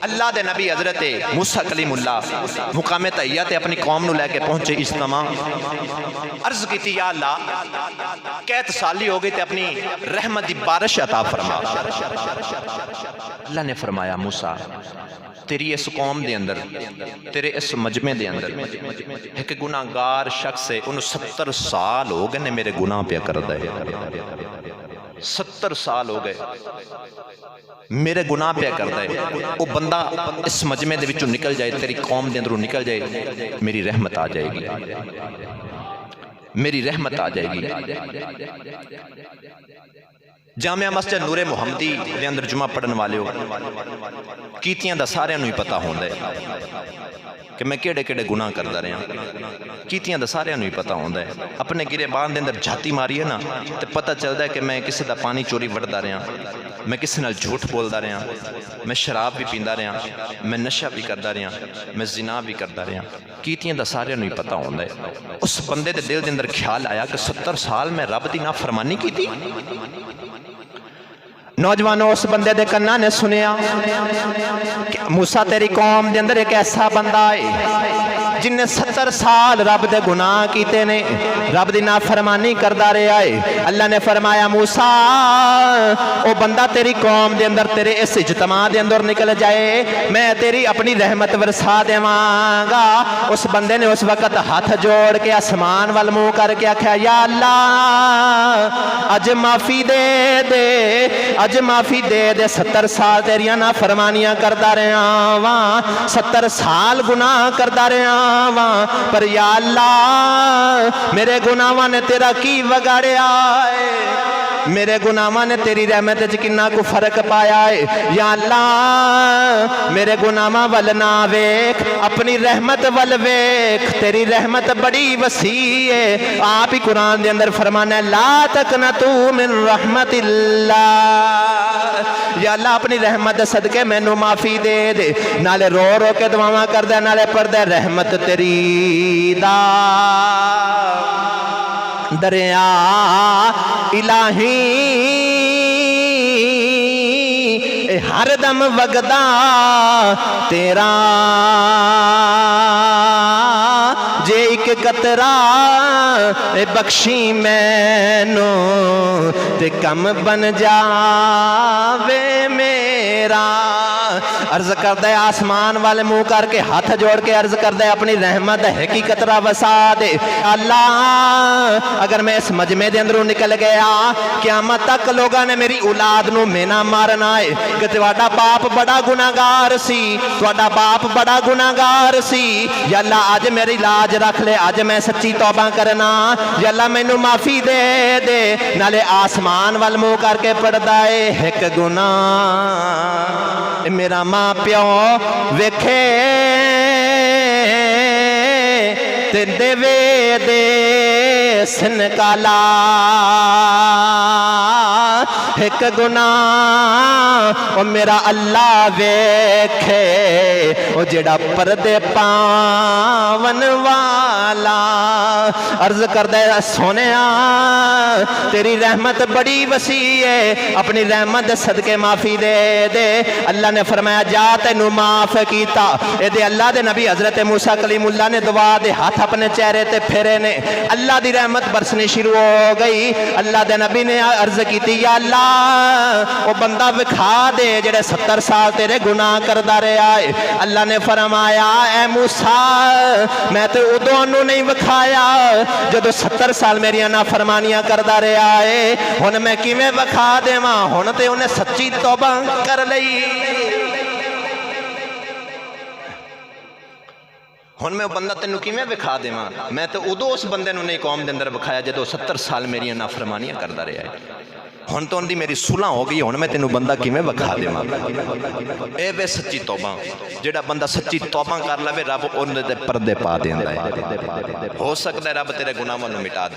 اللہ دے نبی حضرت موسیٰ کلیم اللہ مقام تحیہ تے اپنی قوم نو لے کے پہنچے اجتماع عرض کی تھی یا اللہ کیت سالی ہو گئی تے اپنی رحمت دی بارش عطا فرما۔ اللہ نے فرمایا موسیٰ تیری اس قوم دے اندر تیرے اس مجمع دے اندر ایک گناہگار شخص ہے انہوں 70 سال ہو گئے نے میرے گناہ پہ کر دے 70 سال ہو گئے میرے گناہ پہ کر دے وہ بندہ اس مجمع دے وچوں نکل جائے تیری قوم دے اندروں نکل جائے میری رحمت آ جائے گی میری رحمت آ جائے گی۔ جامعہ مسجد نور محمدی دے اندر جمعہ پڑھن والے ہو کیتیاں دا سارے انہوں ہی پتہ ہوندے کہ میں کیڑے کیڑے گناہ کردا رہا کیتیاں دا سارے انہوں ہی پتہ ہوندے اپنے گرے بان دے اندر جھاتی ماری ہے نا تے پتہ چلدا ہے کہ میں کسی دا پانی چوری وڑدا رہا میں کسی نال جھوٹ بولدا رہا میں شراب بھی پیندا رہا میں نشہ بھی کردا رہا میں زنا بھی کردا رہا کیتیاں دا سارے انہوں ہی پتہ ہوندے اس بندے دے دل دے اندر خیال آیا کہ 70 سال میں رب دی نافرمانی کیتی۔ نوجوانوں اس بندے دے کناں نے سنیا کہ موسیٰ تیری قوم دے اندر ایک ایسا بندہ ہے جن نے 70 سال رب دے گناہ کیتے نے رب دی نافرمانی کردہ رہا ہے۔ اللہ نے فرمایا موسیٰ او بندہ تیری قوم دے اندر تیرے اس اجتماع دے اندر نکل جائے میں تیری اپنی رحمت ورسا دے مانگا۔ اس بندے نے اس وقت ہاتھ جوڑ کے آسمان وال منہ کر کے آکھیا یا اللہ اج معافی دے دے اج معافی دے دے 70 سال تیریاں نافرمانیاں کردہ رہا وہاں 70 سال گناہ کردہ رہا وہاں پر یا اللہ میرے گناہاں نے تیرا کی وگاڑیا ہے میرے گناہاں نے تیری رحمت کنہ کو فرق پایا ہے یا اللہ میرے گناہاں ول نہ ویکھ اپنی رحمت ول ویکھ تیری رحمت بڑی وسیع ہے۔ آپ ہی قرآن دے اندر فرمانا ہے لا تقنطوا من رحمت اللہ یا اللہ اپنی رحمت صدقے میں نو معافی دے دے نالے رو رو کے دعاواں کر دے نالے پڑھ دے رحمت تیری دا دریا الہی ہر دم وگدا تیرا جے ایک قطرہ بخشی مینو تے کم بن جاوے میرا۔ عرض کردہ آسمان والے منہ کر کے ہاتھ جوڑ کے عرض کردہ اپنی رحمت حقیقت را وسا دے اللہ اگر میں اس مجمع دے اندروں نکل گیا قیامت تک لوگاں نے میری اولاد نو مینا مارنا ہے کہ تواڈا باپ بڑا گناہگار سی تواڈا باپ بڑا گناہگار سی یا اللہ آج میری لاج رکھ لے آج میں سچی توبہ کرنا یا اللہ میں نو معافی دے دے نالے آسمان وال منہ کر کے پڑھدا ہے ایک گناہ میرا ماں پیو ویکھے تے دے وے دے سن کالا ایک گناہ او میرا اللہ ویکھے او جڑا پردے پاون والا۔ عرض کر دے سونیا تیری رحمت بڑی وسیع ہے اپنی رحمت صدقے معافی دے دے۔ اللہ نے فرمایا جا تینو معاف کیتا اے دے اللہ دے نبی حضرت موسیٰ کلیم اللہ نے دعا دے ہاتھ اپنے چہرے تے پھیرے نے اللہ دی رحمت برسنی شروع ہو گئی۔ اللہ دے نبی نے عرض کیتی یا اللہ وہ بندہ وکھا دے جڑے 70 سال تیرے گناہ کردہ رہا ہے۔ اللہ نے فرمایا اے موسیٰ میں تے ادو انہوں نہیں وکھایا جدو 70 سال میری نافرمانیاں کردہ رہا ہے ہن میں کیویں وکھا دے ماں ہن تے انہیں سچی توبہ کر لئی ہن میں بندہ تینوں کیویں وکھا دے ماں میں تے ادو اس بندے نو نہیں قوم دے اندر وکھایا جدو 70 سال میری نافرمانیاں کردہ رہا ہے ہن تو ان دی میری صلح ہو گئی ہن میں تینوں بندہ کیویں وکھا دے ماں اے وے سچی توبہ جڑا بندہ سچی توبہ کر لے رب ان دے پردے پا دیندا ہے ہو سکتا ہے رب تیرے گناہاں نو مٹا دے